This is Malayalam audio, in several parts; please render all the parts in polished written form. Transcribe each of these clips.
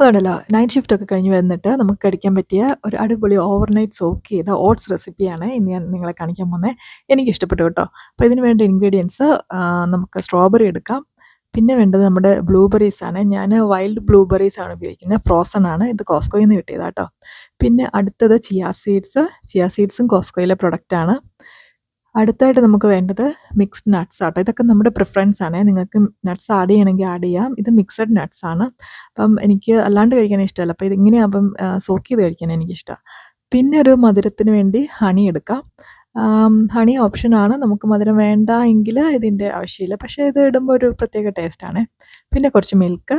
അതുണ്ടല്ലോ നൈറ്റ് ഷിഫ്റ്റൊക്കെ കഴിഞ്ഞ് വന്നിട്ട് നമുക്ക് കഴിക്കാൻ പറ്റിയ ഒരു അടിപൊളി ഓവർനൈറ്റ് സോക്ക് ചെയ്ത ഓട്സ് റെസിപ്പിയാണ് ഇന്ന് ഞാൻ നിങ്ങളെ കാണിക്കാൻ പോകുന്നത്. എനിക്കിഷ്ടപ്പെട്ടു കേട്ടോ. അപ്പോൾ ഇതിന് വേണ്ട ഇൻഗ്രീഡിയൻസ് നമുക്ക് സ്ട്രോബെറി എടുക്കാം. പിന്നെ വേണ്ടത് നമ്മുടെ ബ്ലൂബെറീസ് ആണ്. ഞാൻ വൈൽഡ് ബ്ലൂബെറീസ് ആണ് ഉപയോഗിക്കുന്നത്. ഫ്രോസൺ ആണ്. ഇത് കോസ്കോയിൽ നിന്ന് കിട്ടിയതാണ് കേട്ടോ. പിന്നെ അടുത്തത് ചിയാ സീഡ്സും കോസ്കോയിലെ പ്രൊഡക്റ്റാണ്. അടുത്തായിട്ട് നമുക്ക് വേണ്ടത് മിക്സ്ഡ് നട്ട്സ് ആട്ടോ. ഇതൊക്കെ നമ്മുടെ പ്രിഫറൻസ് ആണ്. നിങ്ങൾക്ക് നട്ട്സ് ആഡ് ചെയ്യണമെങ്കിൽ ആഡ് ചെയ്യാം. ഇത് മിക്സഡ് നട്ട്സ് ആണ്. അപ്പം എനിക്ക് അല്ലാണ്ട് കഴിക്കാൻ ഇഷ്ടമല്ല. അപ്പോൾ ഇതിങ്ങനെ അപ്പം സോക്ക് ചെയ്ത് കഴിക്കാൻ എനിക്കിഷ്ടമാണ്. പിന്നെ ഒരു മധുരത്തിന് വേണ്ടി ഹണി എടുക്കാം. ഹണി ഓപ്ഷനാണ്. നമുക്ക് മധുരം വേണ്ട എങ്കിൽ ഇതിൻ്റെ ആവശ്യമില്ല. പക്ഷേ ഇത് ഇടുമ്പോൾ ഒരു പ്രത്യേക ടേസ്റ്റാണ്. പിന്നെ കുറച്ച് മിൽക്ക്.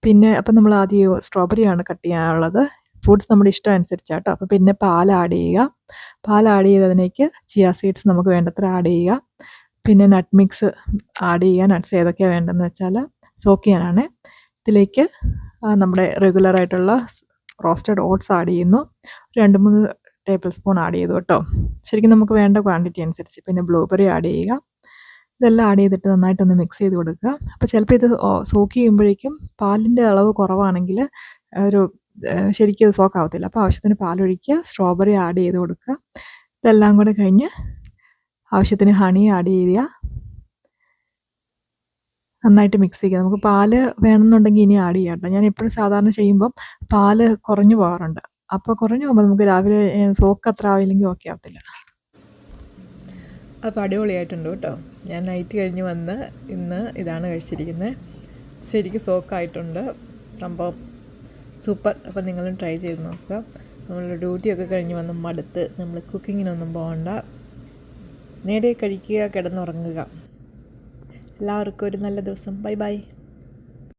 പിന്നെ അപ്പം നമ്മൾ ആദ്യം സ്ട്രോബെറിയാണ് കട്ട് ചെയ്യാനുള്ളത്. ഫ്രൂട്ട്സ് നമ്മുടെ ഇഷ്ടം അനുസരിച്ചാട്ടോ. അപ്പോൾ പിന്നെ പാൽ ആഡ് ചെയ്യുക. പാൽ ആഡ് ചെയ്തതിലേക്ക് ചിയാ സീഡ്സ് നമുക്ക് വേണ്ടത്ര ആഡ് ചെയ്യുക. പിന്നെ നട്ട് മിക്സ് ആഡ് ചെയ്യുക. നട്ട്സ് ഏതൊക്കെയാണ് വേണ്ടതെന്ന് വെച്ചാൽ സോക്ക് ചെയ്യാനാണ്. ഇതിലേക്ക് നമ്മുടെ റെഗുലറായിട്ടുള്ള റോസ്റ്റഡ് ഓട്സ് ആഡ് ചെയ്യുന്നു. 2-3 ടേബിൾ സ്പൂൺ ആഡ് ചെയ്തു കേട്ടോ. ശരിക്കും നമുക്ക് വേണ്ട ക്വാണ്ടിറ്റി അനുസരിച്ച്. പിന്നെ ബ്ലൂബെറി ആഡ് ചെയ്യുക. ഇതെല്ലാം ആഡ് ചെയ്തിട്ട് നന്നായിട്ടൊന്ന് മിക്സ് ചെയ്ത് കൊടുക്കുക. അപ്പോൾ ചിലപ്പോൾ ഇത് സോക്ക് ചെയ്യുമ്പോഴേക്കും പാലിൻ്റെ അളവ് കുറവാണെങ്കിൽ ഒരു ശരിക്കും അത് സോക്ക് ആവത്തില്ല. അപ്പോൾ ആവശ്യത്തിന് പാലൊഴിക്കുക. സ്ട്രോബെറി ആഡ് ചെയ്ത് കൊടുക്കുക. ഇതെല്ലാം കൂടെ കഴിഞ്ഞ് ആവശ്യത്തിന് ഹണി ആഡ് ചെയ്യുക. നന്നായിട്ട് മിക്സ് ചെയ്യുക. നമുക്ക് പാല് വേണമെന്നുണ്ടെങ്കിൽ ഇനി ആഡ് ചെയ്യാം കേട്ടോ. ഞാൻ എപ്പോഴും സാധാരണ ചെയ്യുമ്പം പാല് കുറഞ്ഞു പോകാറുണ്ട്. അപ്പോൾ കുറഞ്ഞു പോകുമ്പോൾ നമുക്ക് രാവിലെ സോക്ക് അത്ര ആവില്ലെങ്കിൽ ഓക്കെ ആവത്തില്ല. അപ്പോൾ അടിപൊളിയായിട്ടുണ്ട് കേട്ടോ. ഞാൻ നൈറ്റ് കഴിഞ്ഞ് വന്ന് ഇന്ന് ഇതാണ് കഴിച്ചിരിക്കുന്നത്. ശരിക്കും സോക്കായിട്ടുണ്ട് സംഭവം. സൂപ്പർ. അപ്പോൾ നിങ്ങളും ട്രൈ ചെയ്ത് നോക്കുക. നമ്മൾ ഡ്യൂട്ടിയൊക്കെ കഴിഞ്ഞ് വന്ന് മടുത്ത് നമ്മൾ കുക്കിങ്ങിനൊന്നും പോകണ്ട. നേരെ കഴിക്കുക, കിടന്നുറങ്ങുക. എല്ലാവർക്കും ഒരു നല്ല ദിവസം. Bye bye.